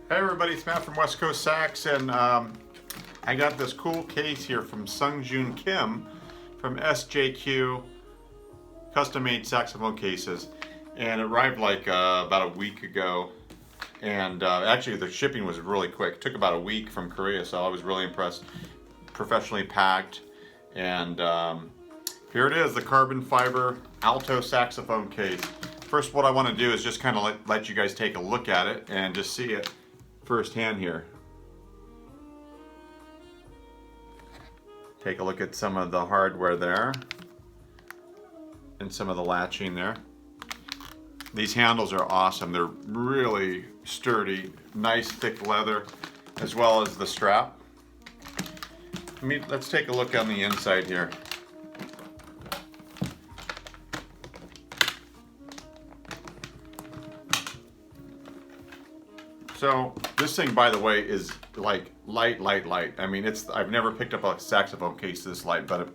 Hey everybody, it's Matt from Westcoast Sax, and I got this cool case here from Sungjun Kim from SJQ custom-made saxophone cases, and it arrived like about a week ago. And actually the shipping was really quick. It took about a week from Korea, so I was really impressed. Professionally packed, and here it is, the carbon fiber Alto saxophone case. First, what I want to do is just kind of let you guys take a look at it and just see it firsthand here. Take a look at some of the hardware there and some of the latching there. These handles are awesome. They're really sturdy, nice thick leather, as well as the strap. Let's take a look on the inside here. So this thing, by the way, is like light. I mean, I've never picked up a saxophone case this light, but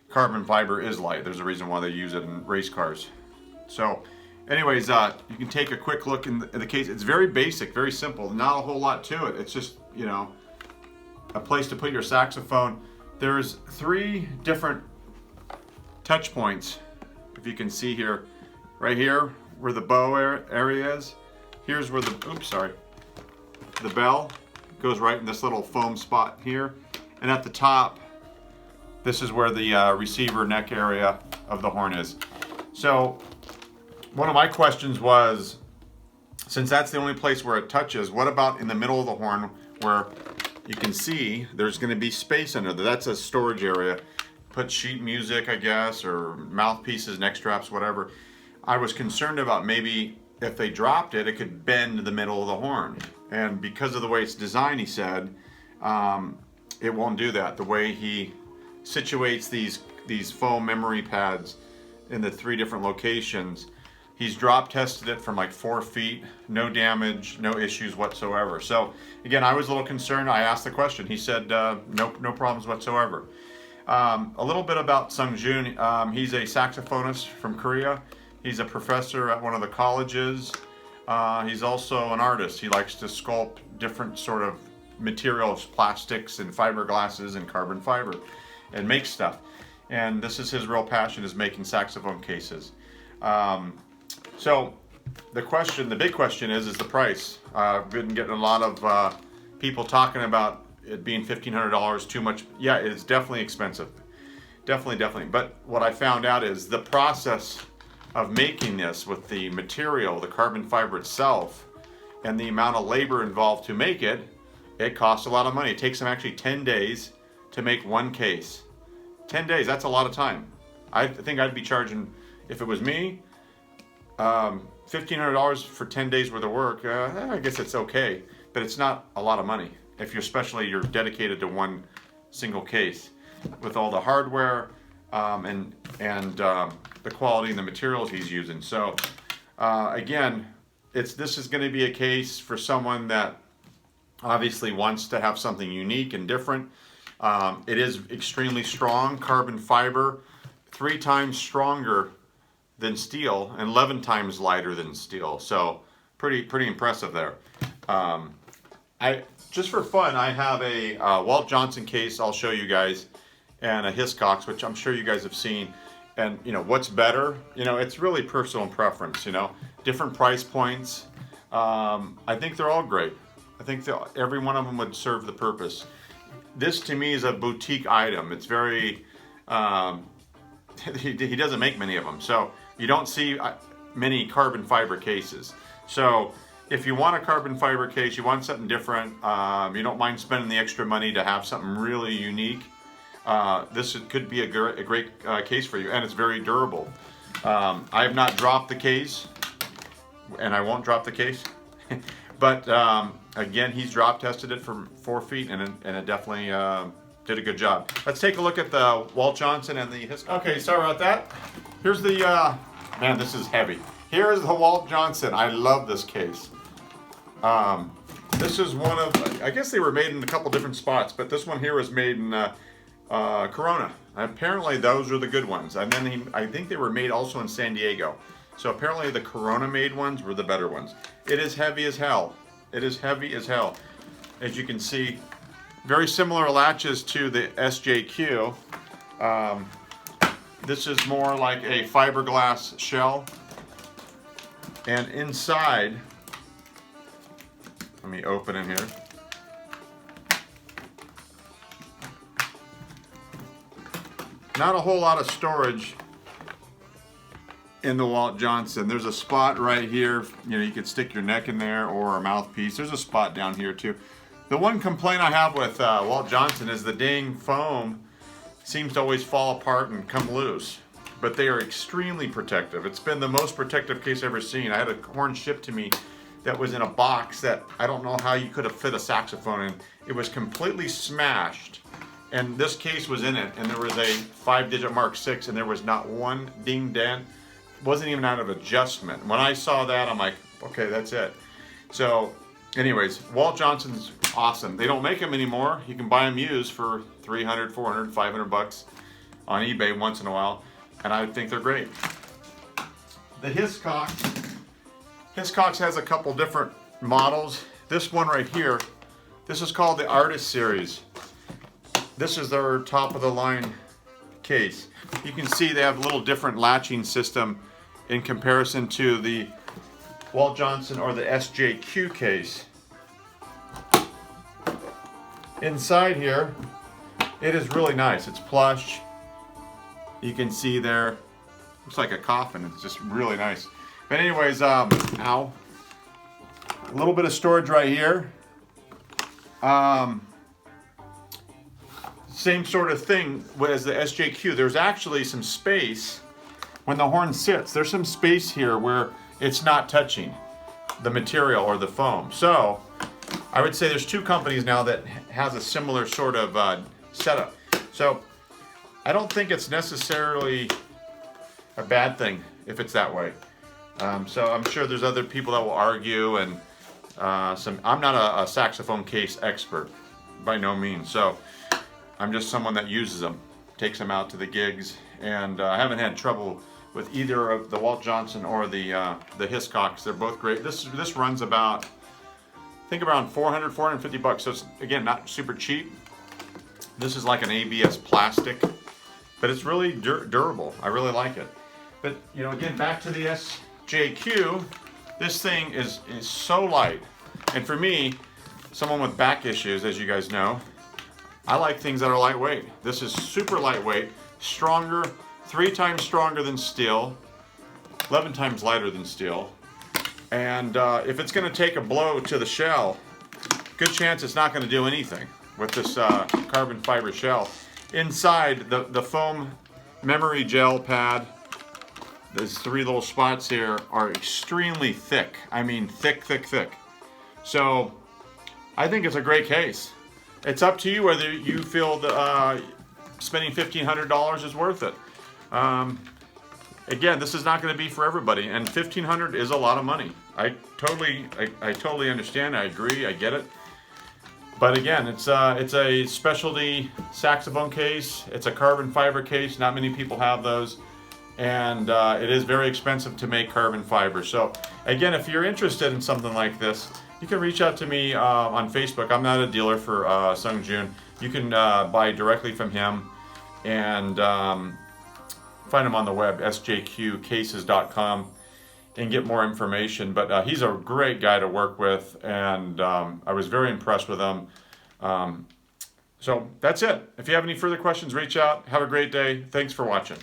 carbon fiber is light. There's a reason why they use it in race cars. So anyways, you can take a quick look in the case. It's very basic, very simple, not a whole lot to it. It's just, you know, a place to put your saxophone. There's 3 different touch points, if you can see here. Right here, where the bow area is. Here's where the bell goes right in this little foam spot here. And at the top, this is where the receiver neck area of the horn is. So one of my questions was, since that's the only place where it touches, what about in the middle of the horn where you can see there's going to be space under there? That's a storage area. Put sheet music, I guess, or mouthpieces, neck straps, whatever. I was concerned about maybe if they dropped it, it could bend the middle of the horn. And because of the way it's designed, he said, it won't do that. The way he situates these foam memory pads in the 3 different locations, he's drop tested it from like 4 feet, no damage, no issues whatsoever. So again, I was a little concerned. I asked the question. He said, no problems whatsoever. A little bit about Sungjun. He's a saxophonist from Korea. He's a professor at one of the colleges. He's also an artist. He likes to sculpt different sort of materials, plastics and fiberglasses and carbon fiber, and make stuff. And this is his real passion, is making saxophone cases. So the big question is the price. I've been getting a lot of people talking about it being $1,500, too much. Yeah, it's definitely expensive. Definitely. But what I found out is the process of making this with the material, the carbon fiber itself, and the amount of labor involved to make it, it costs a lot of money. It takes them actually 10 days to make one case. 10 days, that's a lot of time. I think I'd be charging, if it was me, $1,500 for 10 days worth of work. I guess it's okay, but it's not a lot of money if you're dedicated to one single case with all the hardware and the quality and the materials he's using. So again, this is going to be a case for someone that obviously wants to have something unique and different. It is extremely strong, carbon fiber, 3 times stronger than steel and 11 times lighter than steel. So pretty impressive there. Just for fun, I have a Walt Johnson case I'll show you guys, and a Hiscox, which I'm sure you guys have seen. And you know, what's better? You know, it's really personal preference, you know. Different price points. I think they're all great. I think every one of them would serve the purpose. This to me is a boutique item. It's very, he doesn't make many of them. So you don't see many carbon fiber cases. So if you want a carbon fiber case, you want something different, you don't mind spending the extra money to have something really unique, this could be a great case for you, and it's very durable. I have not dropped the case, and I won't drop the case, but again, he's drop tested it from 4 feet, and it definitely did a good job. Let's take a look at the Walt Johnson and the Hiscox. Okay, sorry about that. Here's the, man, this is heavy. Here's the Walt Johnson. I love this case. This is one of, I guess they were made in a couple different spots, but this one here was made in Corona. Apparently those are the good ones. And then I think they were made also in San Diego. So apparently the Corona made ones were the better ones. It is heavy as hell. It is heavy as hell. As you can see, very similar latches to the SJQ. This is more like a fiberglass shell. And inside, let me open it here. Not a whole lot of storage in the Walt Johnson. There's a spot right here, you know, you could stick your neck in there or a mouthpiece. There's a spot down here too. The one complaint I have with Walt Johnson is the dang foam seems to always fall apart and come loose. But they are extremely protective. It's been the most protective case I've ever seen. I had a horn shipped to me that was in a box that I don't know how you could have fit a saxophone in. It was completely smashed. And this case was in it, and there was a 5-digit Mark 6, and there was not one ding dent. It wasn't even out of adjustment. When I saw that, I'm like, okay, that's it. So, anyways, Walt Johnson's awesome. They don't make them anymore. You can buy them used for $300, $400, $500 on eBay once in a while, and I think they're great. The Hiscox has a couple different models. This one right here, this is called the Artist Series. This is their top of the line case. You can see they have a little different latching system in comparison to the Walt Johnson or the SJQ case. Inside here, it is really nice. It's plush. You can see there, looks like a coffin. It's just really nice. But anyways, ow. A little bit of storage right here. Same sort of thing as the SJQ. There's actually some space when the horn sits. There's some space here where it's not touching the material or the foam. So I would say there's two companies now that has a similar sort of setup. So I don't think it's necessarily a bad thing if it's that way. So I'm sure there's other people that will argue, and I'm not a saxophone case expert by no means. So I'm just someone that uses them, takes them out to the gigs, and I haven't had trouble with either of the Walt Johnson or the Hiscox. They're both great. This runs about, I think around $400, $450. So it's, again, not super cheap. This is like an ABS plastic, but it's really durable. I really like it. But, you know, again, back to the SJQ, this thing is so light. And for me, someone with back issues, as you guys know, I like things that are lightweight. This is super lightweight, stronger, 3 times stronger than steel, 11 times lighter than steel. And if it's going to take a blow to the shell, good chance it's not going to do anything with this carbon fiber shell. Inside, the foam memory gel pad, there's 3 little spots here, are extremely thick. I mean thick, thick, thick. So I think it's a great case. It's up to you whether you feel that spending $1,500 is worth it. Again, this is not going to be for everybody, and $1,500 is a lot of money. I totally understand. I agree. I get it. But again, it's a specialty saxophone case. It's a carbon fiber case. Not many people have those, and it is very expensive to make carbon fiber. So again, if you're interested in something like this, you can reach out to me on Facebook. I'm not a dealer for Sung Jun. You can buy directly from him, and find him on the web, sjqcases.com, and get more information. But he's a great guy to work with, and I was very impressed with him. So that's it. If you have any further questions, reach out. Have a great day. Thanks for watching.